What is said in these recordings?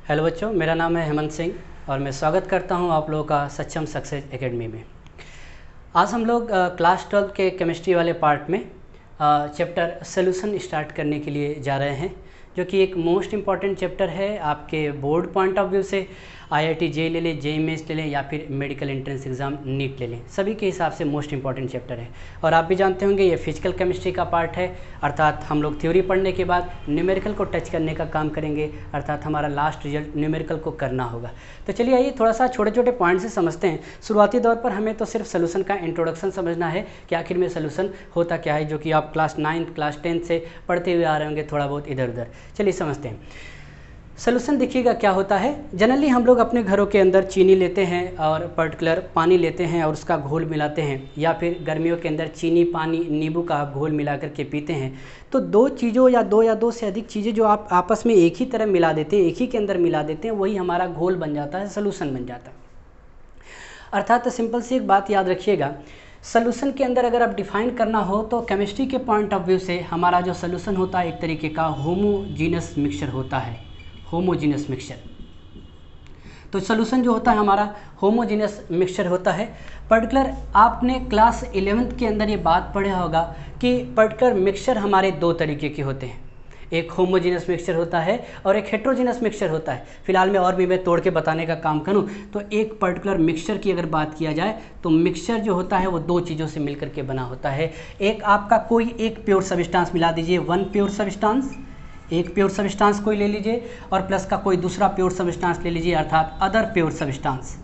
Hello बच्चों, मेरा नाम है हेमंत सिंह और मैं स्वागत करता हूं आप लोगों का सक्षम सक्सेस एकेडमी में। आज हम लोग क्लास 12 के केमिस्ट्री वाले पार्ट में चैप्टर सोल्यूशन स्टार्ट करने के लिए जा रहे हैं, जो कि एक मोस्ट इम्पॉर्टेंट चैप्टर है आपके बोर्ड पॉइंट ऑफ व्यू से। IIT JEE ले लें, JEE मेंस ले लें या फिर मेडिकल एंट्रेंस एग्ज़ाम नीट ले लें, सभी के हिसाब से मोस्ट इंपॉर्टेंट चैप्टर है। और आप भी जानते होंगे ये फिजिकल केमिस्ट्री का पार्ट है, अर्थात हम लोग थ्योरी पढ़ने के बाद न्यूमेरिकल को टच करने का काम करेंगे, अर्थात हमारा लास्ट रिजल्ट न्यूमेरिकल को करना होगा। तो चलिए आइए थोड़ा सा छोटे छोटे पॉइंट से समझते हैं। शुरुआती दौर पर हमें तो सिर्फ सोल्यूशन का इंट्रोडक्शन समझना है कि आखिर में सोल्यूशन होता क्या है, जो कि आप क्लास 9 क्लास 10 से पढ़ते हुए आ रहे होंगे थोड़ा बहुत इधर उधर। चलिए समझते हैं। सोल्यूशन देखिएगा क्या होता है। जनरली हम लोग अपने घरों के अंदर चीनी लेते हैं और पर्टिकुलर पानी लेते हैं और उसका घोल मिलाते हैं, या फिर गर्मियों के अंदर चीनी पानी नींबू का घोल मिला करके पीते हैं। तो दो चीज़ों या दो से अधिक चीज़ें जो आप आपस में एक ही तरह मिला देते हैं, एक ही के अंदर मिला देते हैं, वही हमारा घोल बन जाता है, सोल्यूशन बन जाता है। अर्थात सिंपल सी एक बात याद रखिएगा, सोल्यूशन के अंदर अगर आप डिफाइन करना हो तो केमिस्ट्री के पॉइंट ऑफ व्यू से हमारा जो सोल्यूशन होता है एक तरीके का होमोजीनस मिक्सचर होता है। होमोजीनस मिक्सचर, तो सोल्यूशन जो होता है हमारा होमोजीनस मिक्सचर होता है। पर्टिकुलर आपने क्लास 11th के अंदर ये बात पढ़ा होगा कि पर्टिकुलर मिक्सचर हमारे दो तरीके के होते हैं, एक होमोजीनस मिक्सचर होता है और एक हेट्रोजीनस मिक्सचर होता है। फिलहाल में और भी मैं तोड़ के बताने का काम करूं तो एक पर्टिकुलर मिक्सचर की अगर बात किया जाए तो मिक्सचर जो होता है वो दो चीज़ों से मिलकर के बना होता है। एक आपका कोई एक प्योर सब्सटेंस मिला दीजिए, वन प्योर सब्सटेंस, एक प्योर सब्सटेंस कोई ले लीजिए और प्लस का कोई दूसरा प्योर सब्सटेंस ले लीजिए, अर्थात other pure substance,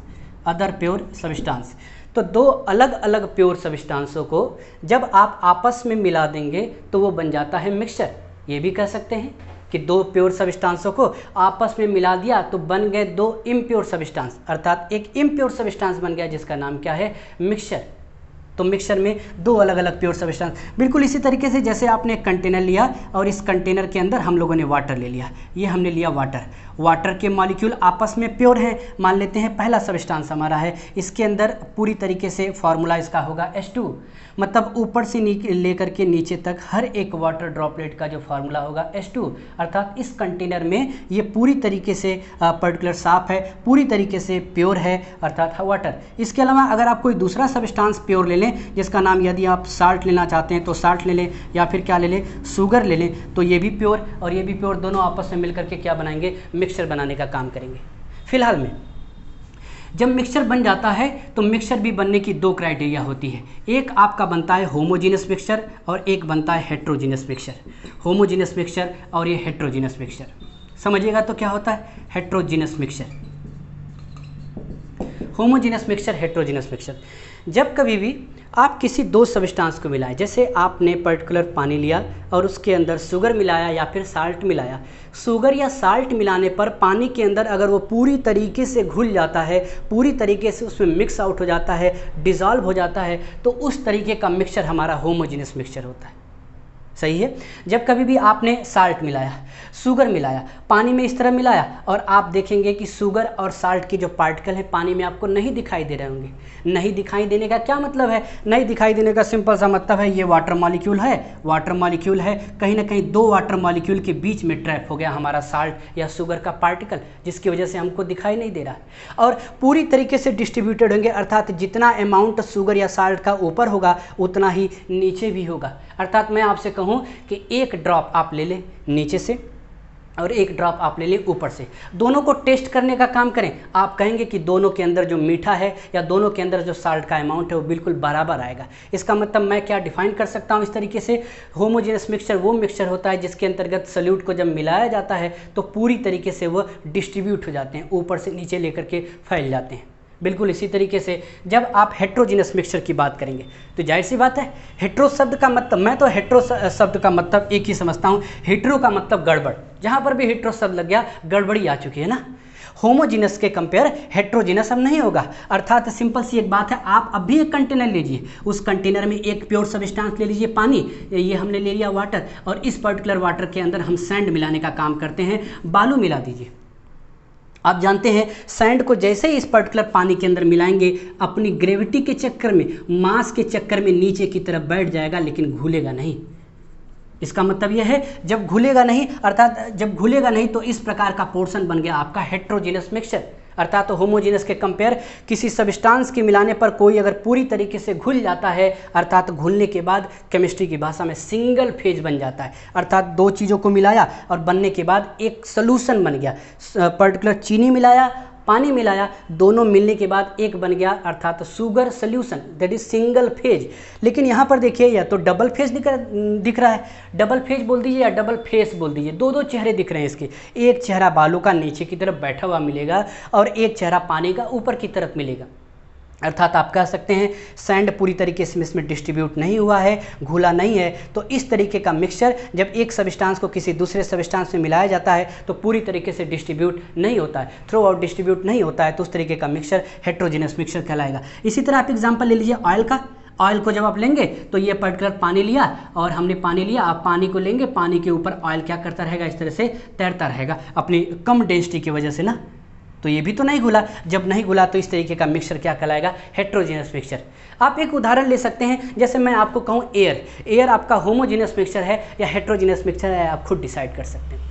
other pure substance. तो दो अलग अलग प्योर सब्सटेंसों को जब आप आपस में मिला देंगे तो वो बन जाता है मिक्सचर। ये भी कह सकते हैं कि दो प्योर सब्सटेंसों को आपस में मिला दिया तो बन गए दो इम्प्योर सब्सटेंस, अर्थात एक इम्प्योर सब्सटेंस बन गया जिसका नाम क्या है, मिक्सचर। तो मिक्सचर में दो अलग अलग प्योर सब्सटेंस, बिल्कुल इसी तरीके से जैसे आपने एक कंटेनर लिया और इस कंटेनर के अंदर हम लोगों ने वाटर ले लिया, ये हमने लिया वाटर। वाटर के मॉलिक्यूल आपस में प्योर हैं, मान लेते हैं पहला सब्सटेंस हमारा है, इसके अंदर पूरी तरीके से फॉर्मूला इसका होगा H2, मतलब ऊपर से लेकर के नीचे तक हर एक वाटर ड्रॉपलेट का जो फार्मूला होगा H2, अर्थात इस कंटेनर में ये पूरी तरीके से पर्टिकुलर साफ है, पूरी तरीके से प्योर है, अर्थात वाटर। इसके अलावा अगर आप कोई दूसरा सब्सटेंस प्योर ले लें, जिसका नाम यदि आप साल्ट लेना चाहते हैं तो साल्ट ले लें, या फिर क्या ले लें, शुगर ले लें, तो ये भी प्योर और ये भी प्योर, दोनों आपस में मिलकर के क्या बनाएंगे, मिक्सचर बनाने का काम करेंगे। फिलहाल में जब मिक्सचर बन जाता है तो मिक्सचर भी बनने की दो क्राइटेरिया होती है, एक आपका बनता है होमोजीनस मिक्सचर और एक बनता है हेट्रोजीनस मिक्सचर। होमोजीनस मिक्सचर और ये हेट्रोजीनस मिक्सचर, समझिएगा तो क्या होता है, heterogeneous mixture, homogeneous mixture, heterogeneous mixture. जब कभी भी आप किसी दो सब्सटेंस को मिलाएं, जैसे आपने पर्टिकुलर पानी लिया और उसके अंदर शुगर मिलाया या फिर साल्ट मिलाया, शुगर या साल्ट मिलाने पर पानी के अंदर अगर वो पूरी तरीके से घुल जाता है, पूरी तरीके से उसमें मिक्स आउट हो जाता है, डिज़ोल्व हो जाता है, तो उस तरीके का मिक्सचर हमारा होमोजीनस मिक्सचर होता है। सही है। जब कभी भी आपने साल्ट मिलाया, शुगर मिलाया, पानी में इस तरह मिलाया और आप देखेंगे कि शुगर और साल्ट की जो पार्टिकल है पानी में आपको नहीं दिखाई दे रहे होंगे। नहीं दिखाई देने का क्या मतलब है, नहीं दिखाई देने का सिंपल सा मतलब है ये वाटर मॉलिक्यूल है, वाटर मॉलिक्यूल है, कहीं ना कहीं दो वाटर मॉलिक्यूल के बीच में ट्रैप हो गया हमारा साल्ट या शुगर का पार्टिकल, जिसकी वजह से हमको दिखाई नहीं दे रहा है और पूरी तरीके से डिस्ट्रीब्यूटेड होंगे, अर्थात जितना अमाउंट शुगर या साल्ट का ऊपर होगा उतना ही नीचे भी होगा। अर्थात मैं आपसे कहूँ कि एक ड्रॉप आप ले लें नीचे से और एक ड्रॉप आप ले लें ऊपर से, दोनों को टेस्ट करने का काम करें, आप कहेंगे कि दोनों के अंदर जो मीठा है या दोनों के अंदर जो साल्ट का अमाउंट है वो बिल्कुल बराबर आएगा। इसका मतलब मैं क्या डिफाइन कर सकता हूँ इस तरीके से, होमोजेनस मिक्सचर वो मिक्सचर होता है जिसके अंतर्गत सॉल्यूट को जब मिलाया जाता है तो पूरी तरीके से वो डिस्ट्रीब्यूट हो जाते हैं, ऊपर से नीचे लेकर के फैल जाते हैं। बिल्कुल इसी तरीके से जब आप हेट्रोजीनस मिक्सचर की बात करेंगे तो जाहिर सी बात है, हेट्रो शब्द का मतलब, मैं तो हेट्रो शब्द का मतलब एक ही समझता हूँ, हेट्रो का मतलब गड़बड़, जहाँ पर भी हेट्रो शब्द लग गया गड़बड़ी आ चुकी है ना। होमोजीनस के कंपेयर हेट्रोजीनस अब नहीं होगा, अर्थात सिंपल सी एक बात है, आप अब भी एक कंटेनर लीजिए, उस कंटेनर में एक प्योर सब्सटेंस ले लीजिए, पानी, ये हमने ले लिया वाटर, और इस पर्टिकुलर वाटर के अंदर हम सैंड मिलाने का काम करते हैं, बालू मिला दीजिए। आप जानते हैं सैंड को जैसे ही इस पर्टिकुलर पानी के अंदर मिलाएंगे, अपनी ग्रेविटी के चक्कर में, मास के चक्कर में नीचे की तरफ बैठ जाएगा, लेकिन घुलेगा नहीं। इसका मतलब यह है जब घुलेगा नहीं, अर्थात जब घुलेगा नहीं तो इस प्रकार का पोर्शन बन गया आपका हेट्रोजीनस मिक्सचर। अर्थात तो होमोजीनस के कंपेयर किसी सब्सटेंस के मिलाने पर कोई अगर पूरी तरीके से घुल जाता है, अर्थात घुलने के बाद केमिस्ट्री की भाषा में सिंगल फेज बन जाता है, अर्थात दो चीज़ों को मिलाया और बनने के बाद एक सॉल्यूशन बन गया। पर्टिकुलर चीनी मिलाया, पानी मिलाया, दोनों मिलने के बाद एक बन गया, अर्थात sugar solution, that is single phase. लेकिन यहाँ पर देखिए या तो डबल फेज दिख रहा है, डबल फेज बोल दीजिए या डबल फेस बोल दीजिए, दो दो चेहरे दिख रहे हैं इसके। एक चेहरा बालू का नीचे की तरफ बैठा हुआ मिलेगा और एक चेहरा पानी का ऊपर की तरफ मिलेगा। अर्थात आप कह सकते हैं सैंड पूरी तरीके से इसमें डिस्ट्रीब्यूट नहीं हुआ है, घुला नहीं है। तो इस तरीके का मिक्सचर जब एक सब्सटेंस को किसी दूसरे सब्सटेंस में मिलाया जाता है तो पूरी तरीके से डिस्ट्रीब्यूट नहीं होता है, थ्रू आउट डिस्ट्रीब्यूट नहीं होता है, तो उस तरीके का मिक्सचर हेट्रोजीनस मिक्सचर कहलाएगा। इसी तरह आप एग्जाम्पल ले लीजिए ऑयल का। ऑयल को जब आप लेंगे तो ये पर्टिकुलर पानी लिया और हमने पानी लिया, आप पानी को लेंगे, पानी के ऊपर ऑयल क्या करता रहेगा, इस तरह से तैरता रहेगा अपनी कम डेंसिटी की वजह से ना, तो ये भी तो नहीं घुला। जब नहीं घुला तो इस तरीके का मिक्सचर क्या कहलाएगा, हेट्रोजीनस मिक्सचर। आप एक उदाहरण ले सकते हैं, जैसे मैं आपको कहूँ एयर, एयर आपका होमोजीनस मिक्सचर है या हेट्रोजीनस मिक्सचर है, आप खुद डिसाइड कर सकते हैं।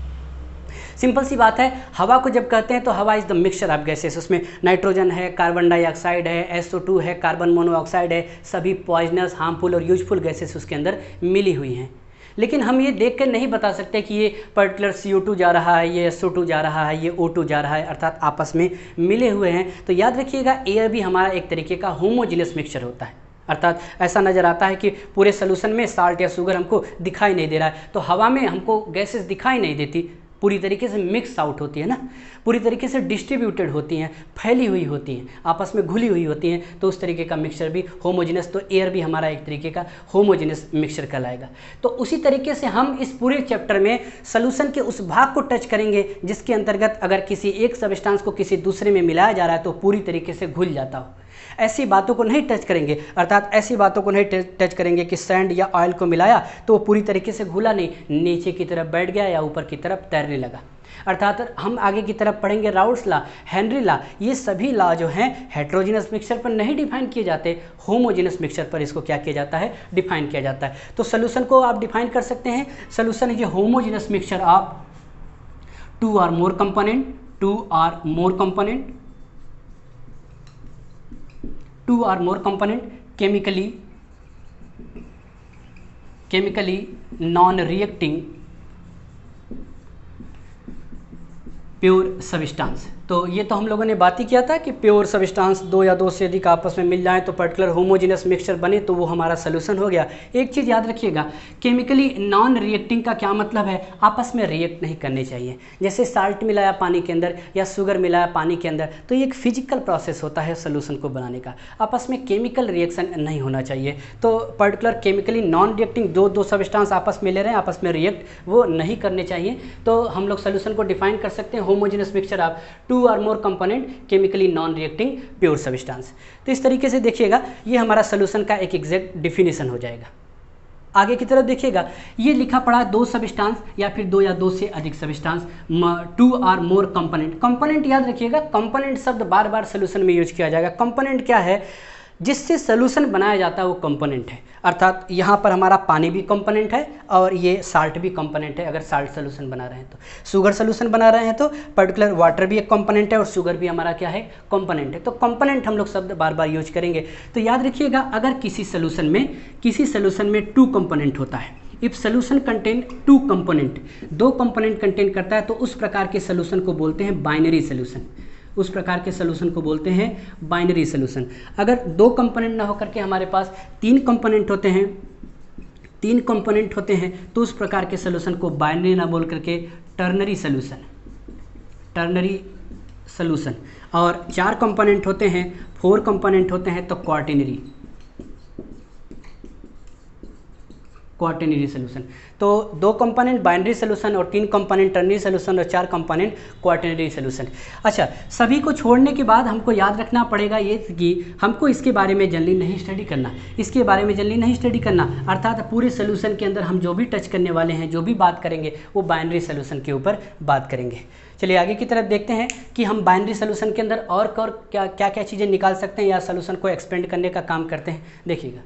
सिंपल सी बात है, हवा को जब कहते हैं तो हवा is the mixture of gases, उसमें नाइट्रोजन है, कार्बन डाइऑक्साइड है, SO2 है, कार्बन मोनोऑक्साइड है, सभी पॉइजनस, हार्मफुल और यूजफुल गैसेस उसके अंदर मिली हुई हैं। लेकिन हम ये देख कर नहीं बता सकते कि ये पर्टिकुलर CO2 जा रहा है, ये SO2 जा रहा है, ये O2 जा रहा है, अर्थात आपस में मिले हुए हैं। तो याद रखिएगा एयर भी हमारा एक तरीके का होमोजीनस मिक्सचर होता है, अर्थात ऐसा नज़र आता है कि पूरे सोल्यूशन में साल्ट या शुगर हमको दिखाई नहीं दे रहा है, तो हवा में हमको गैसेस दिखाई नहीं देती, पूरी तरीके से मिक्स आउट होती है ना, पूरी तरीके से डिस्ट्रीब्यूटेड होती हैं, फैली हुई होती हैं, आपस में घुली हुई होती हैं, तो उस तरीके का मिक्सचर भी होमोजीनस, तो एयर भी हमारा एक तरीके का होमोजीनस मिक्सचर कहलाएगा। तो उसी तरीके से हम इस पूरे चैप्टर में सॉल्यूशन के उस भाग को टच करेंगे जिसके अंतर्गत अगर किसी एक सब्सटेंस को किसी दूसरे में मिलाया जा रहा है तो पूरी तरीके से घुल जाता हो। ऐसी बातों को नहीं टच करेंगे, अर्थात ऐसी बातों को नहीं टच करेंगे कि सैंड या ऑयल को मिलाया तो वो पूरी तरीके से घुला नहीं, नीचे की तरफ बैठ गया या ऊपर की तरफ तैरने लगा। अर्थात हम आगे की तरफ पढ़ेंगे राउल्ट्स लॉ, हेनरी लॉ, ये सभी लॉ जो हैं हेट्रोजीनस मिक्सचर पर नहीं डिफाइन किए जाते, होमोजीनस मिक्सचर पर इसको क्या किया जाता है, डिफाइन किया जाता है। तो सोल्यूशन को आप डिफाइन कर सकते हैं, solution is a homogeneous mixture of two और मोर कंपोनेंट, टू और मोर कंपोनेंट, टू और more component chemically non-reacting pure substance. तो ये तो हम लोगों ने बात ही किया था कि प्योर सब्सटेंस दो या दो से अधिक आपस में मिल जाएं तो पर्टिकुलर होमोजीनस मिक्सचर बने तो वो हमारा सोल्यूशन हो गया। एक चीज़ याद रखिएगा, केमिकली नॉन रिएक्टिंग का क्या मतलब है, आपस में रिएक्ट नहीं करने चाहिए। जैसे साल्ट मिलाया पानी के अंदर या शुगर मिलाया पानी के अंदर, तो ये एक फिजिकल प्रोसेस होता है सोल्यूशन को बनाने का, आपस में केमिकल रिएक्शन नहीं होना चाहिए। तो पर्टिकुलर केमिकली नॉन रिएक्टिंग दो सब्सटेंस आपस में ले रहे हैं, आपस में रिएक्ट वो नहीं करने चाहिए। तो हम लोग सोल्यूशन को डिफाइन कर सकते हैं, होमोजेनस मिक्सचर ऑफ टू और more component chemically non reacting pure substance. तो इस तरीके से देखिएगा ये हमारा सोल्यूशन का एक एग्जैक्ट डिफिनेशन हो जाएगा। आगे की तरफ देखिएगा, ये लिखा पड़ा दो सब्सटेंस या फिर दो या दो से अधिक सब्सटेंस, टू और मोर कंपोनेंट। कंपोनेंट याद रखिएगा, कंपोनेंट शब्द बार बार सोल्यूशन में यूज किया जाएगा। कंपोनेंट क्या है, जिससे सोल्यूशन बनाया जाता है वो कंपोनेंट है। अर्थात यहाँ पर हमारा पानी भी कंपोनेंट है और ये साल्ट भी कंपोनेंट है। अगर साल्ट सोल्यूशन बना रहे हैं तो, शुगर सोल्यूशन बना रहे हैं तो पर्टिकुलर वाटर भी एक कंपोनेंट है और शुगर भी हमारा क्या है, कंपोनेंट है। तो कंपोनेंट हम लोग शब्द बार बार यूज करेंगे। तो याद रखिएगा, अगर किसी सोल्यूशन में टू कंपोनेंट होता है, if solution contain two component, दो कंपोनेंट कंटेन करता है, तो उस प्रकार के सोल्यूशन को बोलते हैं बाइनरी सोल्यूशन। उस प्रकार के सोल्यूशन को बोलते हैं बाइनरी सोल्यूशन। अगर दो कंपोनेंट ना होकर के हमारे पास तीन कंपोनेंट होते हैं तो उस प्रकार के सोल्यूशन को बाइनरी ना बोल करके टर्नरी सोल्यूशन। और चार कंपोनेंट होते हैं, फोर कंपोनेंट होते हैं तो क्वार्टेनरी सोल्यूशन। तो दो कंपोनेंट बाइनरी सोल्यूशन और तीन कंपोनेंट टर्नरी सोल्यूशन और चार कंपोनेंट क्वार्टेनरी सोल्यूशन। अच्छा, सभी को छोड़ने के बाद हमको याद रखना पड़ेगा ये कि हमको इसके बारे में जनरली नहीं स्टडी करना, अर्थात पूरे सोल्यूशन के अंदर हम जो भी टच करने वाले हैं, जो भी बात करेंगे वो बाइनरी सोल्यूशन के ऊपर बात करेंगे। चलिए आगे की तरफ देखते हैं कि हम बाइनरी सोल्यूशन के अंदर और क्या चीज़ें निकाल सकते हैं या सोल्यूशन को एक्सपेंड करने का काम करते हैं। देखिएगा,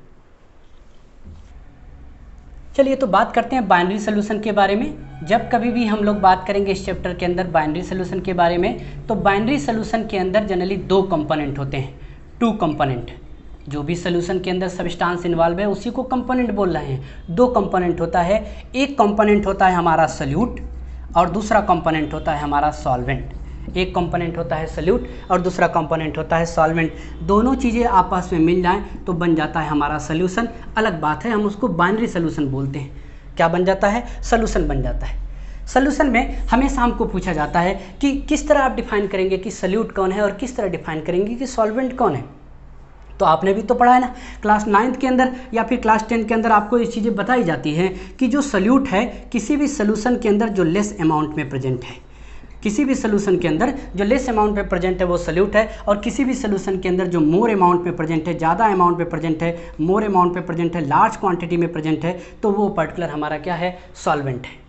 चलिए तो बात करते हैं बाइनरी सोल्यूशन के बारे में। जब कभी भी हम लोग बात करेंगे इस चैप्टर के अंदर बाइनरी सोल्यूशन के बारे में, तो बाइनरी सोल्यूशन के अंदर जनरली 2 कंपोनेंट होते हैं, 2 कंपोनेंट। जो भी सोल्यूशन के अंदर सब्सटेंस इन्वॉल्व है उसी को कंपोनेंट बोल रहे हैं। 2 कंपोनेंट होता है, एक कंपोनेंट होता है हमारा सल्यूट और दूसरा कंपोनेंट होता है हमारा सॉल्वेंट। एक कंपोनेंट होता है सल्यूट और दूसरा कंपोनेंट होता है सॉल्वेंट। दोनों चीज़ें आपस में मिल जाएं तो बन जाता है हमारा सोल्यूशन। अलग बात है, हम उसको बाइनरी सोल्यूशन बोलते हैं। क्या बन जाता है? सोल्यूशन बन जाता है। सोल्यूशन में हमेशा हमको पूछा जाता है कि किस तरह आप डिफाइन करेंगे कि सल्यूट कौन है और किस तरह डिफाइन करेंगे कि सॉल्वेंट कौन है। तो आपने भी तो पढ़ा है ना, क्लास 9th के अंदर या फिर क्लास 10 के अंदर आपको ये चीज़ें बताई जाती हैं कि जो सल्यूट है किसी भी सोल्यूशन के अंदर जो लेस अमाउंट में प्रेजेंट है, किसी भी सोल्यूशन के अंदर जो लेस अमाउंट में प्रेजेंट है वो सल्यूट है, और किसी भी सोल्यूशन के अंदर जो मोर अमाउंट में प्रेजेंट है, ज़्यादा अमाउंट में प्रेजेंट है, मोर अमाउंट में प्रेजेंट है, लार्ज क्वांटिटी में प्रेजेंट है, तो वो पर्टिकुलर हमारा क्या है? सॉल्वेंट है।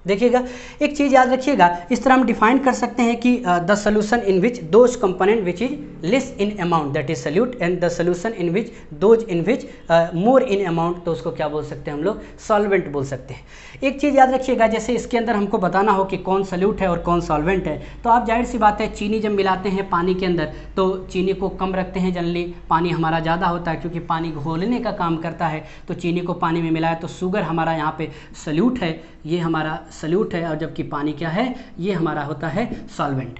देखिएगा, एक चीज़ याद रखिएगा, इस तरह हम डिफाइन कर सकते हैं कि the solution in which those component which is less in amount that is solute, and the solution in which those in which more in amount, तो उसको क्या बोल सकते हैं हम लोग? सॉल्वेंट बोल सकते हैं। एक चीज़ याद रखिएगा, जैसे इसके अंदर हमको बताना हो कि कौन सल्यूट है और कौन सॉल्वेंट है, तो आप जाहिर सी बात है चीनी जब मिलाते हैं पानी के अंदर तो चीनी को कम रखते हैं जनरली, पानी हमारा ज़्यादा होता है क्योंकि पानी घोलने का काम करता है, तो चीनी को पानी में मिलाया तो शुगर हमारा यहाँ पे सल्यूट है, ये हमारा सल्यूट है, और जबकि पानी क्या है? ये हमारा होता है सॉल्वेंट।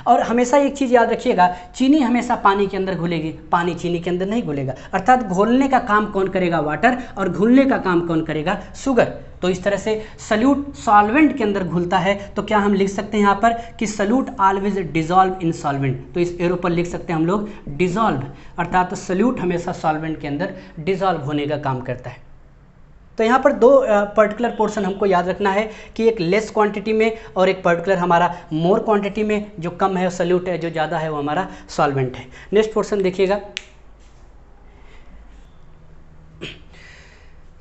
और हमेशा एक चीज़ याद रखिएगा, चीनी हमेशा पानी के अंदर घुलेगी, पानी चीनी के अंदर नहीं घुलेगा। अर्थात घोलने का काम कौन करेगा? वाटर, और घुलने का काम कौन करेगा? शुगर। तो इस तरह से सल्यूट सॉल्वेंट के अंदर घुलता है, तो क्या हम लिख सकते हैं यहाँ पर कि solute always dissolve in solvent. तो इस एरो पर लिख सकते हैं हम लोग डिजॉल्व, अर्थात सल्यूट हमेशा सॉल्वेंट के अंदर डिजॉल्व होने का काम करता है। तो यहाँ पर 2 पर्टिकुलर पोर्शन हमको याद रखना है कि एक लेस क्वांटिटी में और एक पर्टिकुलर हमारा मोर क्वांटिटी में। जो कम है सल्यूट है, जो ज़्यादा है वो हमारा सॉल्वेंट है। नेक्स्ट पोर्शन देखिएगा,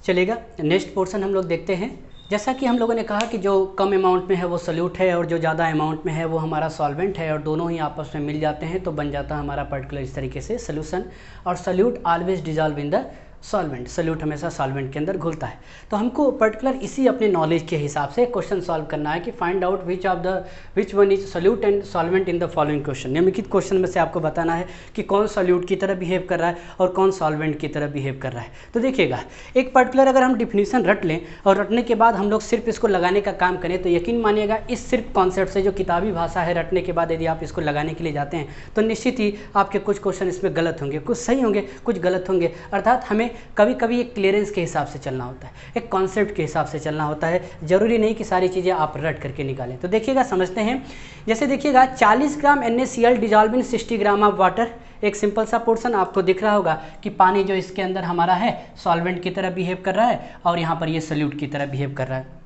चलिएगा नेक्स्ट पोर्शन हम लोग देखते हैं। जैसा कि हम लोगों ने कहा कि जो कम अमाउंट में है वो सल्यूट है और जो ज़्यादा अमाउंट में है वो हमारा सॉल्वेंट है, और दोनों ही आपस में मिल जाते हैं तो बन जाता है हमारा पर्टिकुलर इस तरीके से सोल्यूशन। और solute always dissolve in the solvent, solute हमेशा सॉल्वेंट के अंदर घुलता है। तो हमको पर्टिकुलर इसी अपने नॉलेज के हिसाब से क्वेश्चन सॉल्व करना है कि find out which one is solute and solvent in the following question. निम्नलिखित क्वेश्चन में से आपको बताना है कि कौन सॉल्यूट की तरह बिहेव कर रहा है और कौन सॉल्वेंट की तरह बिहेव कर रहा है। तो देखिएगा, एक पर्टिकुलर अगर हम डिफिनीशन रट लें और रटने के बाद हम लोग सिर्फ इसको लगाने का काम करें, तो यकीन मानिएगा इस सिर्फ कॉन्सेप्ट से, जो किताबी भाषा है, रटने के बाद यदि आप इसको लगाने के लिए जाते हैं तो निश्चित ही आपके कुछ क्वेश्चन इसमें गलत होंगे, कुछ सही होंगे, कुछ गलत होंगे। अर्थात हमें कभी कभी क्लियरेंस के हिसाब से चलना होता है, एक कॉन्सेप्ट के हिसाब से चलना होता है। जरूरी नहीं कि सारी चीज़ें आप रट करके निकालें। तो देखिएगा, समझते हैं। जैसे देखिएगा 40 ग्राम NaCl dissolve in 60 gram of water. एक सिंपल सा पोर्शन आपको दिख रहा होगा कि पानी जो इसके अंदर हमारा है सॉल्वेंट की तरह बिहेव कर रहा है और यहाँ पर ये सल्यूट की तरह बिहेव कर रहा है।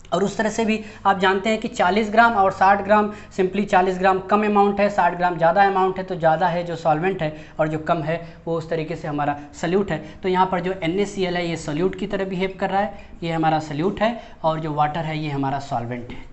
और उस तरह से भी आप जानते हैं कि 40 ग्राम और 60 ग्राम, सिंपली 40 ग्राम कम अमाउंट है, 60 ग्राम ज़्यादा अमाउंट है, तो ज़्यादा है जो सॉल्वेंट है और जो कम है वो उस तरीके से हमारा सल्यूट है। तो यहाँ पर जो NaCl है ये सल्यूट की तरह बिहेव कर रहा है, ये हमारा सल्यूट है, और जो वाटर है ये हमारा सॉल्वेंट है,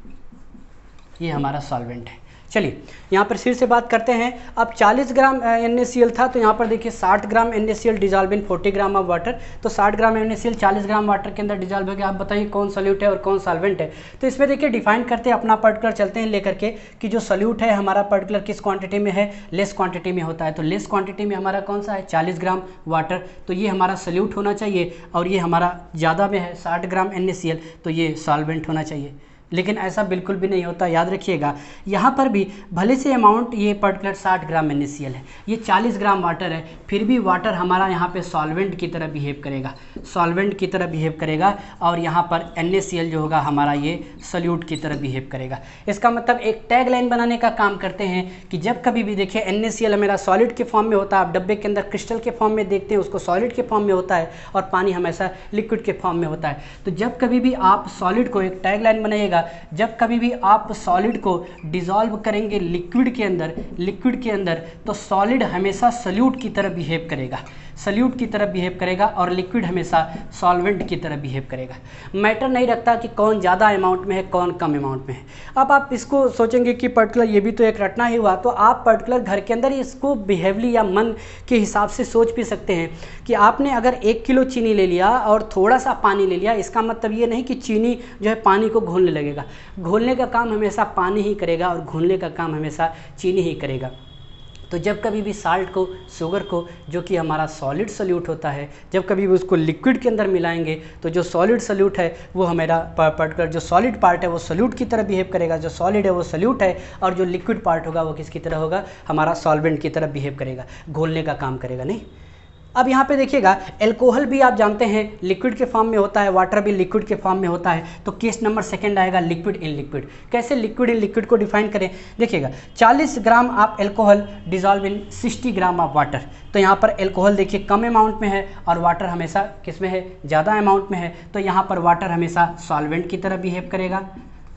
ये हमारा सॉल्वेंट है। चलिए यहाँ पर फिर से बात करते हैं। अब 40 ग्राम NaCl था, तो यहाँ पर देखिए 60 ग्राम NaCl dissolve in 40 gram of water. तो 60 ग्राम NaCl 40 ग्राम वाटर के अंदर डिजॉल्व हो गया। आप बताइए कौन सॉल्यूट है और कौन सॉल्वेंट है। तो इसमें देखिए डिफाइन करते हैं अपना पर्टिकुलर, चलते हैं लेकर के कि जो सॉल्यूट है हमारा पर्टिकुलर किस क्वांटिटी में है? लेस क्वांटिटी में होता है। तो लेस क्वांटिटी में हमारा कौन सा है? 40 ग्राम वाटर, तो ये हमारा सॉल्यूट होना चाहिए। और ये हमारा ज़्यादा में है 60 ग्राम NaCl, तो ये सॉल्वेंट होना चाहिए। लेकिन ऐसा बिल्कुल भी नहीं होता, याद रखिएगा। यहाँ पर भी भले से अमाउंट ये पर्टिकुलर 60 ग्राम NaCl है, ये 40 ग्राम वाटर है, फिर भी वाटर हमारा यहाँ पे सॉल्वेंट की तरह बिहेव करेगा, सॉल्वेंट की तरह बिहेव करेगा। और यहाँ पर NaCl जो होगा हमारा ये सल्यूट की तरह बिहेव करेगा। इसका मतलब एक टैग लाइन बनाने का काम करते हैं कि जब कभी भी देखिए NaCl मेरा सॉलिड के फॉर्म में होता है, आप डब्बे के अंदर क्रिस्टल के फॉर्म में देखते हैं उसको सॉलिड के फॉर्म में होता है, और पानी हमेशा लिक्विड के फॉर्म में होता है। तो जब कभी भी आप सॉलिड को एक टैग लाइन बनाइएगा जब कभी भी आप सॉलिड को डिसॉल्व करेंगे लिक्विड के अंदर तो सॉलिड हमेशा सल्यूट की तरह बिहेव करेगा, सल्यूट की तरह बिहेव करेगा, और लिक्विड हमेशा सॉल्वेंट की तरह बिहेव करेगा। मैटर नहीं रखता कि कौन ज़्यादा अमाउंट में है कौन कम अमाउंट में है। अब आप इसको सोचेंगे कि पर्टिकुलर ये भी तो एक रटना ही हुआ, तो आप पर्टिकुलर घर के अंदर इसको बिहेवली या मन के हिसाब से सोच भी सकते हैं कि आपने अगर 1 किलो चीनी ले लिया और थोड़ा सा पानी ले लिया, इसका मतलब ये नहीं कि चीनी जो है पानी को घोलने लगेगा। घोलने का काम हमेशा पानी ही करेगा और घोलने का काम हमेशा चीनी ही करेगा। तो जब कभी भी साल्ट को, शुगर को, जो कि हमारा सॉलिड सल्यूट होता है, जब कभी भी उसको लिक्विड के अंदर मिलाएंगे तो जो सॉलिड सल्यूट है वो हमारा पर्टिकुलर जो सॉलिड पार्ट है वो सल्यूट की तरह बिहेव करेगा, जो सॉलिड है वो सल्यूट है, और जो लिक्विड पार्ट होगा वो किसकी तरह होगा, हमारा सॉल्वेंट की तरह बिहेव करेगा, घोलने का काम करेगा। नहीं, अब यहाँ पे देखिएगा एल्कोहल भी आप जानते हैं लिक्विड के फॉर्म में होता है, वाटर भी लिक्विड के फॉर्म में होता है, तो केस नंबर सेकंड आएगा लिक्विड इन लिक्विड। कैसे लिक्विड इन लिक्विड को डिफाइन करें, देखिएगा 40 ग्राम आप alcohol dissolve in 60 gram of water, तो यहाँ पर एल्कोहल देखिए कम अमाउंट में है और वाटर हमेशा किस में है, ज़्यादा अमाउंट में है, तो यहाँ पर वाटर हमेशा सॉल्वेंट की तरह बिहेव करेगा,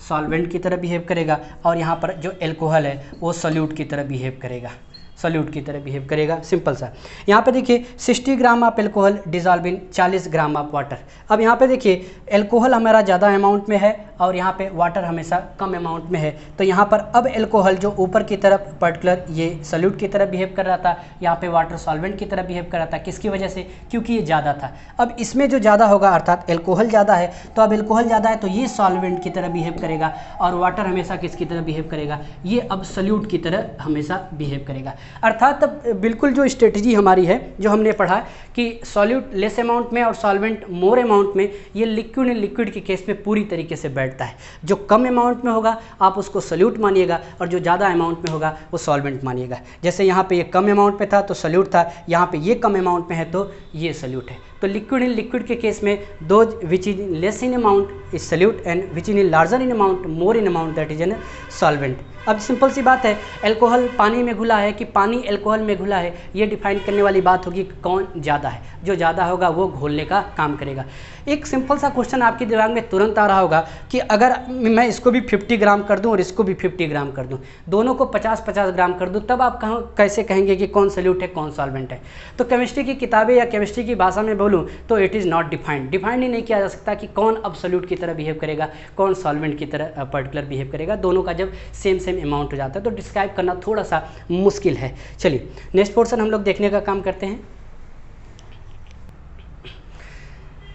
सॉल्वेंट की तरह बिहेव करेगा, और यहाँ पर जो एल्कोहल है वो सल्यूट की तरह बिहेव करेगा, सल्यूट की तरह बिहेव करेगा। सिंपल सा। यहाँ पे देखिए 60 gram of alcohol dissolve in 40 gram of water. अब यहाँ पे देखिए एल्कोहल हमारा ज़्यादा अमाउंट में है और यहाँ पे वाटर हमेशा कम अमाउंट में है, तो यहाँ पर अब एल्कोहल जो ऊपर की तरफ पर्टिकुलर ये सल्यूट की तरह बिहेव कर रहा था, यहाँ पे वाटर सॉल्वेंट की तरह बिहेव कर रहा था। किसकी वजह से, क्योंकि ये ज़्यादा था। अब इसमें जो ज़्यादा होगा अर्थात एल्कोहल ज़्यादा है, तो अब एल्कोहल ज़्यादा है तो ये सॉल्वेंट की तरह बिहेव करेगा और वाटर हमेशा किसकी तरह बिहेव करेगा, ये अब सल्यूट की तरह हमेशा बिहेव करेगा। अर्थात अब बिल्कुल जो स्ट्रेटजी हमारी है, जो हमने पढ़ा कि सॉल्यूट लेस अमाउंट में और सॉल्वेंट मोर अमाउंट में, ये लिक्विड इन लिक्विड के केस में पूरी तरीके से बैठता है। जो कम अमाउंट में होगा आप उसको सल्यूट मानिएगा और जो ज़्यादा अमाउंट में होगा वो सॉल्वेंट मानिएगा। जैसे यहाँ पे ये कम अमाउंट में था तो सल्यूट था, यहाँ पे ये कम अमाउंट में है तो ये सल्यूट है। तो लिक्विड इन लिक्विड के केस में those which is less in amount is solute and which is larger in amount more in amount that is an solvent. अब सिंपल सी बात है, एल्कोहल पानी में घुला है कि पानी एल्कोहल में घुला है, ये डिफाइन करने वाली बात होगी कौन ज़्यादा है। जो ज़्यादा होगा वो घोलने का काम करेगा। एक सिंपल सा क्वेश्चन आपके दिमाग में तुरंत आ रहा होगा कि अगर मैं इसको भी 50 ग्राम कर दूं और इसको भी 50 ग्राम कर दूं, दोनों को 50-50 ग्राम कर दूं, तब आप कैसे कहेंगे कि कौन सल्यूट है कौन सॉल्वेंट है। तो केमिस्ट्री की किताबें या केमिस्ट्री की भाषा में बोलूं तो it is not defined. Defined ही नहीं किया जा सकता कि कौन अब सल्यूट की तरह बिहेव करेगा, कौन सॉल्वेंट की तरह पर्टिकुलर बिहेव करेगा। दोनों का जब सेम अमाउंट हो जाता है तो डिस्क्राइब करना थोड़ा सा मुश्किल है। चलिए नेक्स्ट पोर्शन हम लोग देखने का काम करते हैं।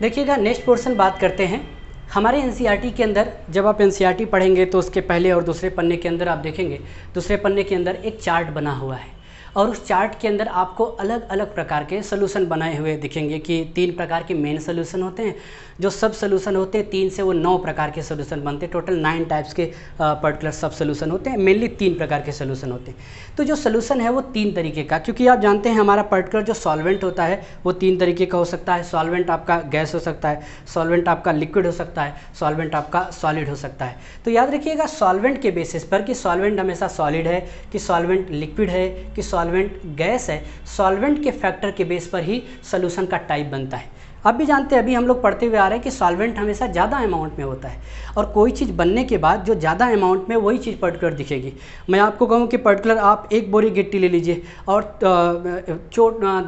देखिएगा नेक्स्ट पोर्शन बात करते हैं हमारे एनसीईआरटी के अंदर। जब आप एनसीईआरटी पढ़ेंगे तो उसके पहले और दूसरे पन्ने के अंदर आप देखेंगे, दूसरे पन्ने के अंदर एक चार्ट बना हुआ है और उस चार्ट के अंदर आपको अलग अलग प्रकार के सोल्यूशन बनाए हुए दिखेंगे कि 3 प्रकार के मेन सोल्यूशन होते हैं, जो सब सोल्यूशन होते हैं 3 से वो 9 प्रकार के सोल्यूशन बनते हैं। टोटल 9 टाइप्स के पर्टिकुलर सब सोल्यूशन होते हैं, मेनली 3 प्रकार के सोल्यूशन होते हैं। तो जो सोल्यूशन है वो 3 तरीके का, क्योंकि आप जानते हैं हमारा पर्टिकुलर जो सॉल्वेंट होता है वो 3 तरीके का हो सकता है। सॉल्वेंट आपका गैस हो सकता है, सॉल्वेंट आपका लिक्विड हो सकता है, सॉल्वेंट आपका सॉलिड हो सकता है। तो याद रखिएगा सॉल्वेंट के बेसिस पर कि सॉल्वेंट हमेशा सॉलिड है, कि सॉल्वेंट लिक्विड है, कि सॉल्वेंट गैस है, सॉल्वेंट के फैक्टर के बेस पर ही सोल्यूशन का टाइप बनता है। आप भी जानते हैं, अभी हम लोग पढ़ते हुए आ रहे हैं कि सॉल्वेंट हमेशा ज़्यादा अमाउंट में होता है और कोई चीज़ बनने के बाद जो ज़्यादा अमाउंट में वही चीज़ पर्टिकुलर दिखेगी। मैं आपको कहूँ कि पर्टिकुलर आप 1 बोरी गिट्टी ले लीजिए और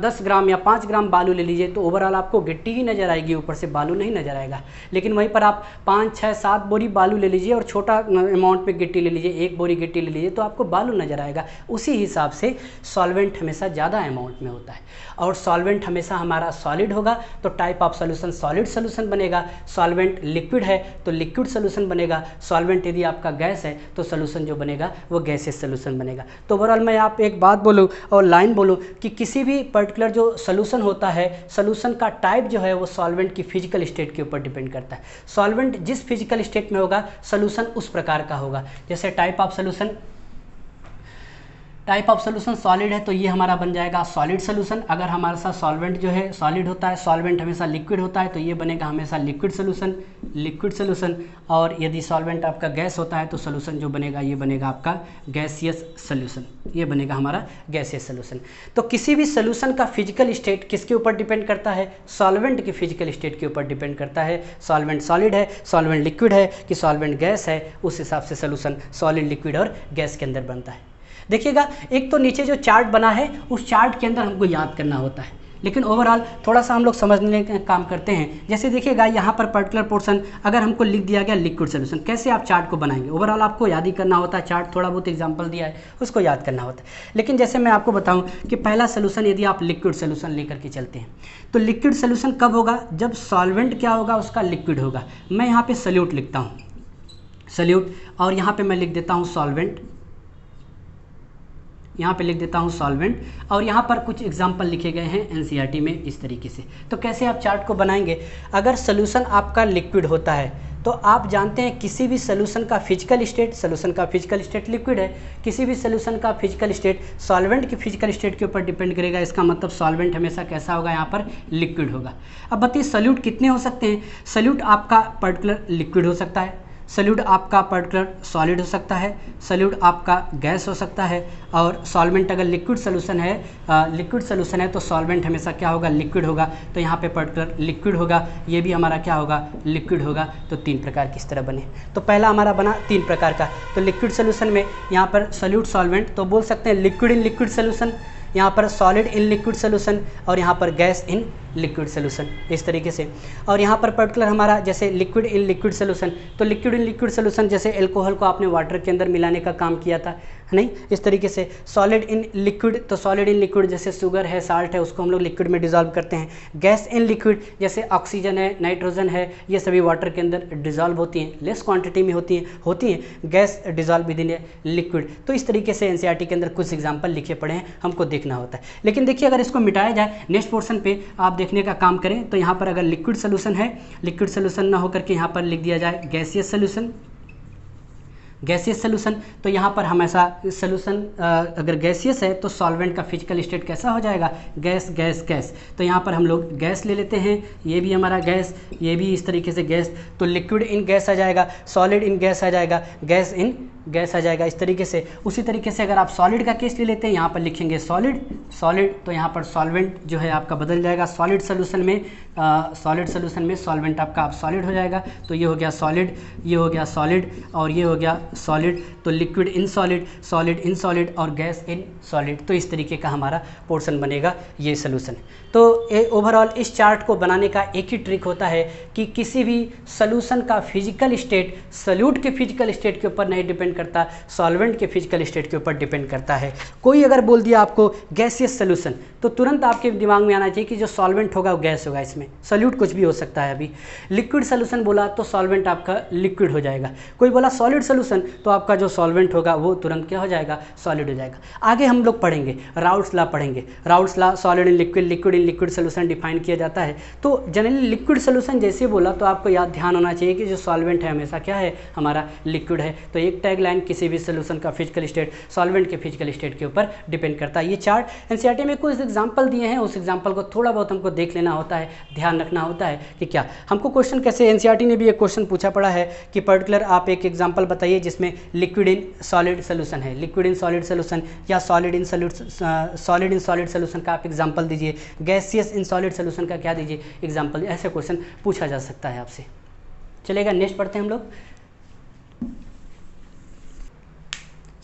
10 ग्राम या 5 ग्राम बालू ले लीजिए, तो ओवरऑल आपको गिट्टी ही नज़र आएगी, ऊपर से बालू नहीं नज़र आएगा। लेकिन वहीं पर आप 5, 6, 7 बोरी बालू ले लीजिए और छोटा अमाउंट में गिट्टी ले लीजिए, 1 बोरी गिट्टी ले लीजिए, तो आपको बालू नज़र आएगा। उसी हिसाब से सॉल्वेंट हमेशा ज़्यादा अमाउंट में होता है और सॉल्वेंट हमेशा हमारा सॉलिड होगा तो type of solution solid solution बनेगा। सॉल्वेंट लिक्विड है तो लिक्विड सोल्यूशन बनेगा। सॉल्वेंट यदि आपका गैस है तो सोल्यूशन जो बनेगा वो गैसेस सोल्यूशन बनेगा। तो ओवरऑल मैं आप एक बात बोलूँ और लाइन बोलूँ कि किसी भी पर्टिकुलर जो सोल्यूशन होता है, सोल्यूशन का टाइप जो है वो सॉल्वेंट की फिजिकल स्टेट के ऊपर डिपेंड करता है। सॉल्वेंट जिस फिजिकल स्टेट में होगा सोल्यूशन उस प्रकार का होगा। जैसे type of solution type of solution solid है तो ये हमारा बन जाएगा सॉलिड सोल्यूशन। अगर हमारे साथ सॉल्वेंट जो है सॉलिड होता है, सॉल्वेंट हमेशा लिक्विड होता है, तो ये बनेगा हमेशा लिक्विड सोल्यूशन, लिक्विड सोल्यूशन। और यदि सॉल्वेंट आपका गैस होता है तो सोल्यूशन जो बनेगा ये बनेगा आपका गैसियस सोल्यूशन, ये बनेगा हमारा गैसियस सोल्यूशन। तो किसी भी सोल्यूशन का फिजिकल स्टेट किसके ऊपर डिपेंड करता है? सॉल्वेंट की फिजिकल स्टेट के ऊपर डिपेंड करता है। सॉल्वेंट सॉलिड है, सॉल्वेंट लिक्विड है कि सॉल्वेंट गैस है, उस हिसाब से सोल्यूशन सॉलिड, लिक्विड और गैस के अंदर बनता है। देखिएगा, एक तो नीचे जो चार्ट बना है उस चार्ट के अंदर हमको याद करना होता है, लेकिन ओवरऑल थोड़ा सा हम लोग समझने का काम करते हैं। जैसे देखिएगा यहाँ पर पर्टिकुलर पोर्शन अगर हमको लिख दिया गया लिक्विड सोल्यूशन, कैसे आप चार्ट को बनाएंगे? ओवरऑल आपको याद ही करना होता है, चार्ट थोड़ा बहुत एग्जांपल दिया है उसको याद करना होता है। लेकिन जैसे मैं आपको बताऊं कि पहला सोल्यूशन यदि आप लिक्विड सोल्यूशन लेकर के चलते हैं तो लिक्विड सोल्यूशन कब होगा? जब सॉल्वेंट क्या होगा? उसका लिक्विड होगा। मैं यहाँ पर सल्यूट लिखता हूँ, सल्यूट, और यहाँ पर मैं लिख देता हूँ सॉल्वेंट, यहाँ पे लिख देता हूँ सॉल्वेंट, और यहाँ पर कुछ एग्जाम्पल लिखे गए हैं एनसीईआरटी में इस तरीके से। तो कैसे आप चार्ट को बनाएंगे? अगर सोल्यूशन आपका लिक्विड होता है तो आप जानते हैं किसी भी सोल्यूशन का फिजिकल स्टेट, सोल्यूशन का फिजिकल स्टेट लिक्विड है, किसी भी सोल्यूशन का फिजिकल स्टेट सॉल्वेंट की फिजिकल स्टेट के ऊपर डिपेंड करेगा। इसका मतलब सॉल्वेंट हमेशा कैसा होगा? यहाँ पर लिक्विड होगा। अब बताइए सॉल्यूट कितने हो सकते हैं? सॉल्यूट आपका पर्टिकुलर लिक्विड हो सकता है, सॉल्यूट आपका पर्टिकुलर सॉलिड हो सकता है, सॉल्यूट आपका गैस हो सकता है, और सॉल्वेंट अगर लिक्विड सोल्यूशन है, लिक्विड सोल्यूशन है तो सॉल्वेंट हमेशा क्या होगा? लिक्विड होगा। तो यहाँ पे पर्टिकुलर लिक्विड होगा, ये भी हमारा क्या होगा? लिक्विड होगा। तो तीन प्रकार किस तरह बने? तो पहला हमारा बना तीन प्रकार का। तो लिक्विड सोल्यूशन में यहाँ पर सॉल्यूट सॉल्वेंट, तो बोल सकते हैं लिक्विड इन लिक्विड सोल्यूशन, यहाँ पर सॉलिड इन लिक्विड सोल्यूशन, और यहाँ पर गैस इन लिक्विड सोल्यूशन, इस तरीके से। और यहाँ पर पर्टिकुलर हमारा जैसे लिक्विड इन लिक्विड सोल्यूशन, तो लिक्विड इन लिक्विड सोल्यूशन जैसे एल्कोहल को आपने वाटर के अंदर मिलाने का काम किया था, नहीं? इस तरीके से सॉलिड इन लिक्विड, तो सॉलिड इन लिक्विड जैसे शुगर है, साल्ट है, उसको हम लोग लिक्विड में डिजॉल्व करते हैं। गैस इन लिक्विड जैसे ऑक्सीजन है, नाइट्रोजन है, ये सभी वाटर के अंदर डिजॉल्व होती हैं, लेस क्वांटिटी में होती हैं gas dissolve with in liquid. तो इस तरीके से एनसीईआरटी के अंदर कुछ एग्जाम्पल लिखे पड़े हैं, हमको देखना होता है। लेकिन देखिए अगर इसको मिटाया जाए, नेक्स्ट पोर्शन पे आप देखने का काम करें तो यहाँ पर अगर लिक्विड सोल्यूशन है, लिक्विड सोल्यूशन ना होकर के यहाँ पर लिख दिया जाए गैसियस सोल्यूशन, गैसियस सोल्यूशन, तो यहाँ पर हमेशा सोल्यूशन अगर गैसियस है तो सॉल्वेंट का फिजिकल स्टेट कैसा हो जाएगा? Gas gas gas. तो यहाँ पर हम लोग गैस ले लेते हैं, ये भी हमारा गैस, ये भी इस तरीके से गैस, तो लिक्विड इन गैस आ जाएगा, सॉलिड इन गैस आ जाएगा, गैस इन गैस आ जाएगा, इस तरीके से। उसी तरीके से अगर आप सॉलिड का केस ले लेते हैं, यहाँ पर लिखेंगे सॉलिड सॉलिड, तो यहाँ पर सॉल्वेंट जो है आपका बदल जाएगा सॉलिड सोल्यूशन में, सॉलिड सोल्यूशन में सॉल्वेंट आपका आप सॉलिड हो जाएगा। तो ये हो गया सॉलिड, ये हो गया सॉलिड, और ये हो गया सॉलिड। तो liquid in solid, solid in solid, और गैस इन सॉलिड। तो इस तरीके का हमारा पोर्शन बनेगा ये सोल्यूशन। तो ओवरऑल इस चार्ट को बनाने का एक ही ट्रिक होता है कि किसी भी सोल्यूशन का फिजिकल स्टेट सॉल्यूट के फिजिकल स्टेट के ऊपर नहीं डिपेंड करता, सॉल्वेंट के फिजिकल स्टेट के ऊपर डिपेंड करता है। कोई अगर बोल दिया आपको गैसियस सोल्यूशन, तो तुरंत आपके दिमाग में आना चाहिए कि जो सॉल्वेंट होगा वो गैस होगा, इसमें सॉल्यूट कुछ भी हो सकता है। अभी लिक्विड सोल्यूशन बोला तो सॉल्वेंट आपका लिक्विड हो जाएगा। कोई बोला सॉलिड सोल्यूशन तो आपका जो सॉल्वेंट होगा वो तुरंत क्या हो जाएगा? सॉलिड हो जाएगा। आगे हम लोग पढ़ेंगे, राउल्ट्स लॉ पढ़ेंगे। Raoult's law solid in liquid, liquid in liquid solution define किया जाता है। तो जनरली लिक्विड सोल्यूशन जैसे बोला तो आपको याद ध्यान होना चाहिए कि जो सॉल्वेंट है हमेशा क्या है? हमारा लिक्विड है। तो एक टैग लाइन किसी भी सोल्यूशन का फिजिकल स्टेट सॉल्वेंट के फिजिकल स्टेट के ऊपर डिपेंड करता है। ये चार्ट एनसीईआरटी में कुछ एग्जांपल दिए हैं, उस एग्जांपल को थोड़ा बहुत हमको देख लेना होता है, ध्यान रखना होता है कि क्या हमको क्वेश्चन कैसे, एनसीईआरटी ने भी एक क्वेश्चन पूछा पड़ा है कि पर्टिकुलर आप एक एग्जांपल बताइए जिसमें लिक्विड इन सॉलिड सोल्यूशन है, लिक्विड इन सॉलिड सोल्यूशन या सॉलिड इन सॉलिड सोल्यूशन का आप एग्जांपल दीजिए, गैसियस इन सॉलिड सोल्यूशन का क्या दीजिए एग्जांपल। ऐसे क्वेश्चन पूछा जा सकता है आपसे। चलेगा, नेक्स्ट पढ़ते हैं हम लोग।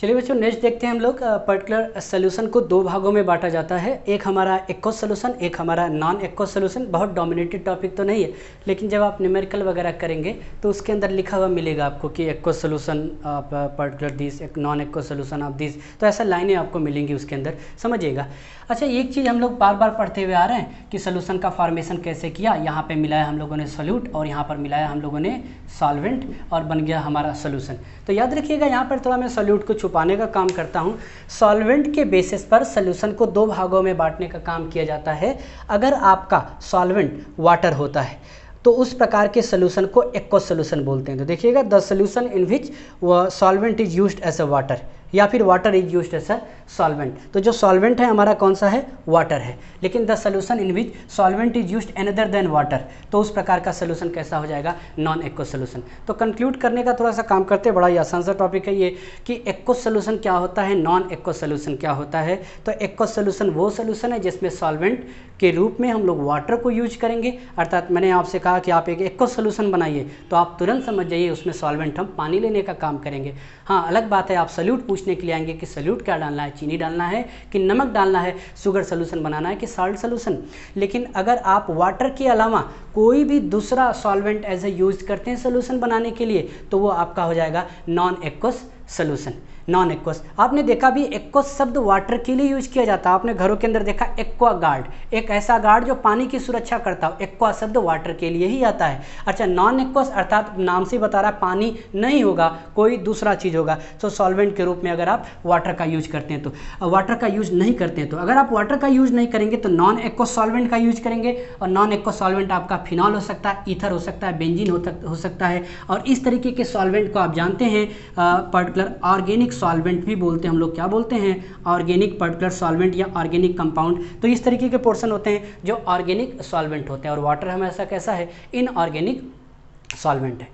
चलिए बच्चों नेक्स्ट देखते हैं हम लोग। पर्टिकुलर सोल्यूशन को दो भागों में बांटा जाता है, एक हमारा एक्वस सोल्यूशन, एक हमारा नॉन एक्वस सोल्यूशन। बहुत डोमिनेटेड टॉपिक तो नहीं है, लेकिन जब आप न्यूमेरिकल वगैरह करेंगे तो उसके अंदर लिखा हुआ मिलेगा आपको कि एक्वस सोल्यूशन आप पर्टिकुलर दिस, एक non aqueous solution of this, तो ऐसा लाइनें आपको मिलेंगी उसके अंदर, समझिएगा। अच्छा, एक चीज़ हम लोग बार बार पढ़ते हुए आ रहे हैं कि सोल्यूशन का फॉर्मेशन कैसे किया। यहाँ पे मिलाया हम लोगों ने सोल्यूट और यहाँ पर मिलाया हम लोगों ने सॉल्वेंट और बन गया हमारा सोल्यूशन। तो याद रखिएगा, यहाँ पर थोड़ा मैं सोल्यूट को छुपाने का काम करता हूँ। सॉल्वेंट के बेसिस पर सोल्यूशन को दो भागों में बांटने का काम किया जाता है। अगर आपका सॉल्वेंट वाटर होता है तो उस प्रकार के सोल्यूशन को एक्वस सोल्यूशन बोलते हैं। तो देखिएगा, the solution in which solvent is used as a water, या फिर water is used as a solvent. तो जो सॉल्वेंट है हमारा कौन सा है, वाटर है। लेकिन the solution in which solvent is used another than water, तो उस प्रकार का सोल्यूशन कैसा हो जाएगा, नॉन एक्वस सोल्यूशन। तो कंक्लूड करने का थोड़ा सा काम करते हैं, बड़ा ही आसान सा टॉपिक है ये कि एक्वस सोल्यूशन क्या होता है, नॉन एक्वस सोल्यूशन क्या होता है। तो एक्वस सोल्यूशन वो सोल्यूशन है जिसमें सॉल्वेंट के रूप में हम लोग वाटर को यूज करेंगे। अर्थात मैंने आपसे कहा कि आप एक एक्वस सोल्यूशन बनाइए तो आप तुरंत समझ जाइए उसमें सॉल्वेंट हम पानी लेने का काम करेंगे। हाँ, अलग बात है आप सल्यूट पूछने के लिए आएंगे कि सल्यूट क्या डालना है, चीनी डालना है कि नमक डालना है, शुगर सोल्यूशन बनाना है कि साल्ट सोल्यूशन। लेकिन अगर आप वाटर के अलावा कोई भी दूसरा सॉल्वेंट एज ए यूज करते हैं सोल्यूशन बनाने के लिए, तो वो आपका हो जाएगा non aqueous solution. Non aqueous, आपने देखा भी एक्वस शब्द वाटर के लिए यूज किया जाता है। आपने घरों के अंदर देखा एक्वा गार्ड, एक ऐसा गार्ड जो पानी की सुरक्षा करता हो, एक्वा शब्द वाटर के लिए ही आता है। अच्छा, नॉन एक्वस अर्थात नाम से बता रहा है पानी नहीं होगा, कोई दूसरा चीज होगा। तो सॉल्वेंट के रूप में अगर आप वाटर का यूज करते हैं तो वाटर का यूज नहीं करते हैं, तो अगर आप वाटर का यूज नहीं करेंगे तो नॉन एक्वस सॉल्वेंट का यूज करेंगे। और नॉन एक्वस सॉल्वेंट आपका फिनॉल हो सकता है, ईथर हो सकता है, बेंजीन हो सकता है। और इस तरीके के सॉल्वेंट को आप जानते हैं पर्टिकुलर ऑर्गेनिक सॉल्वेंट भी बोलते हैं हम लोग, क्या बोलते हैं, ऑर्गेनिक पर्टिकुलर सॉल्वेंट या ऑर्गेनिक कंपाउंड। तो इस तरीके के पोर्शन होते हैं जो ऑर्गेनिक सॉल्वेंट होते हैं। और वाटर हमेशा कैसा है, इनऑर्गेनिक सॉल्वेंट है।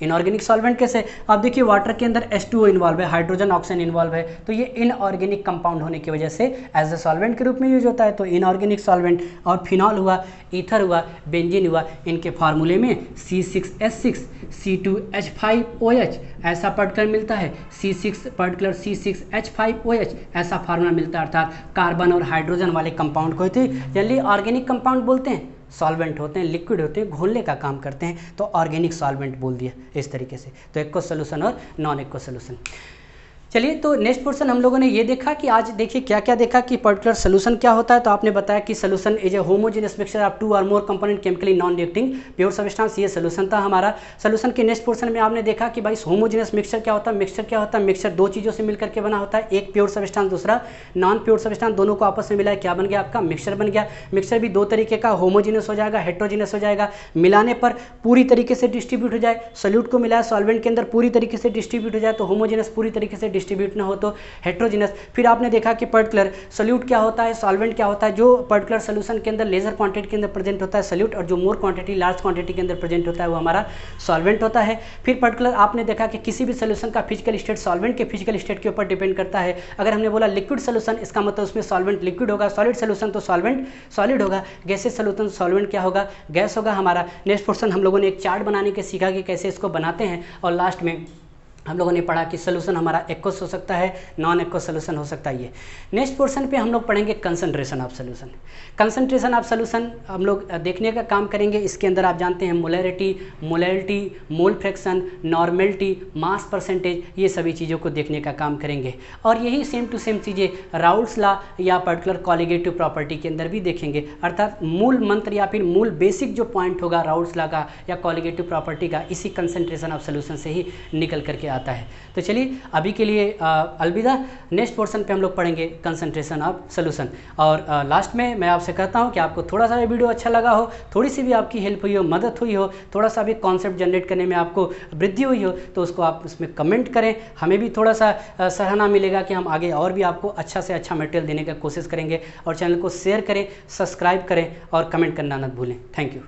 इनऑर्गेनिक सॉल्वेंट कैसे, आप देखिए वाटर के अंदर H2O इन्वॉल्व है, हाइड्रोजन ऑक्सीजन इन्वॉल्व है, तो ये इनऑर्गेनिक कंपाउंड होने की वजह से एज ए सॉल्वेंट के रूप में यूज होता है। तो इनऑर्गेनिक सॉल्वेंट, और फिनॉल हुआ, ईथर हुआ, बेंजीन हुआ, इनके फार्मूले में C6H6 C2H5OH ऐसा पर्टिकुलर मिलता है, C6 पर्टिकुलर C6H5OH ऐसा फार्मूला मिलता है। अर्थात कार्बन और हाइड्रोजन वाले कंपाउंड को जनरली ऑर्गेनिक कंपाउंड बोलते हैं। सॉल्वेंट होते हैं, लिक्विड होते हैं, घोलने का काम करते हैं, तो ऑर्गेनिक सॉल्वेंट बोल दिया इस तरीके से। तो एक्वस सोल्यूशन और नॉन एक्वस सोल्यूशन। चलिए, तो नेक्स्ट पोर्शन हम लोगों ने ये देखा कि आज देखिए क्या क्या देखा कि पर्टिकुलर सोल्यूशन क्या होता है। तो आपने बताया कि solution is a homogeneous mixture of 2 और more component chemically non reacting pure substance, ये सोल्यूशन था हमारा। सोल्यूशन के नेक्स्ट पोर्शन में आपने देखा कि भाई होमोजेनियस मिक्सचर क्या होता है। मिक्सचर क्या होता है, मिक्सचर दो चीज़ों से मिलकर के बना होता है, एक प्योर सब्सटेंस, दूसरा नॉन प्योर सब्सटेंस, दोनों को आपस में मिला है, क्या बन गया आपका मिक्सचर बन गया। मिक्सचर भी दो तरीके का, होमोजेनियस हो जाएगा, हेट्रोजेनियस हो जाएगा। मिलाने पर पूरी तरीके से डिस्ट्रीब्यूट हो जाए, सोल्यूट को मिलाया सॉल्वेंट के अंदर पूरी तरीके से डिस्ट्रीब्यूट हो जाए तो होमोजेनियस, पूरी तरीके से डिस्ट्रीब्यूट ना हो तो हेट्रोजेनस। फिर आपने देखा कि पर्टिकुलर सोल्यूट क्या होता है, सॉल्वेंट क्या होता है। जो पर्टिकुलर सोल्यूशन के अंदर लेजर क्वांटिटी के अंदर प्रेजेंट होता है सोल्यूट, और जो मोर क्वांटिटी लार्ज क्वांटिटी के अंदर प्रेजेंट होता है वो हमारा सॉल्वेंट होता है। फिर पर्टिकुलर आपने देखा कि किसी भी सोल्यूशन का फिजिकल स्टेट सॉल्वेंट के फिजिकल स्टेट के ऊपर डिपेंड करता है। अगर हमने बोला लिक्विड सोल्यूशन, इसका मतलब उसमें सॉल्वेंट लिक्विड होगा, सॉलिड सोल्यूशन तो सॉल्वेंट सॉलिड होगा, गैसेस सोल्यूशन सॉल्वेंट क्या होगा, गैस होगा हमारा। नेक्स्ट पोर्शन हम लोगों ने एक चार्ट बनाने के सीखा कि कैसे इसको बनाते हैं, और लास्ट में हम लोगों ने पढ़ा कि सोल्यूशन हमारा एक्वस हो सकता है, नॉन एक्वस सोल्यूशन हो सकता है। ये नेक्स्ट पोर्शन पे हम लोग पढ़ेंगे concentration of solution. Concentration of solution हम लोग देखने का काम करेंगे। इसके अंदर आप जानते हैं molarity, molality, mole fraction, normality, mass percentage, ये सभी चीज़ों को देखने का काम करेंगे। और यही सेम टू सेम चीज़ें राउल्ट्स लॉ या पर्टिकुलर कॉलिगेटिव प्रॉपर्टी के अंदर भी देखेंगे। अर्थात मूल मंत्र या फिर मूल बेसिक जो पॉइंट होगा राउल्ट्स लॉ का या कॉलिगेटिव प्रॉपर्टी का, इसी कंसंट्रेशन ऑफ सोल्यूशन से ही निकल करके आता है। तो चलिए अभी के लिए अलविदा। नेक्स्ट पोर्शन पे हम लोग पढ़ेंगे कंसंट्रेशन ऑफ सोल्यूशन। और लास्ट में मैं आपसे कहता हूँ कि आपको थोड़ा सा भी वीडियो अच्छा लगा हो, थोड़ी सी भी आपकी हेल्प हुई हो, मदद हुई हो, थोड़ा सा भी कॉन्सेप्ट जनरेट करने में आपको वृद्धि हुई हो, तो उसको आप उसमें कमेंट करें। हमें भी थोड़ा सा सराहना मिलेगा कि हम आगे और भी आपको अच्छा से अच्छा मटेरियल देने की कोशिश करेंगे। और चैनल को शेयर करें, सब्सक्राइब करें और कमेंट करना न भूलें। Thank you.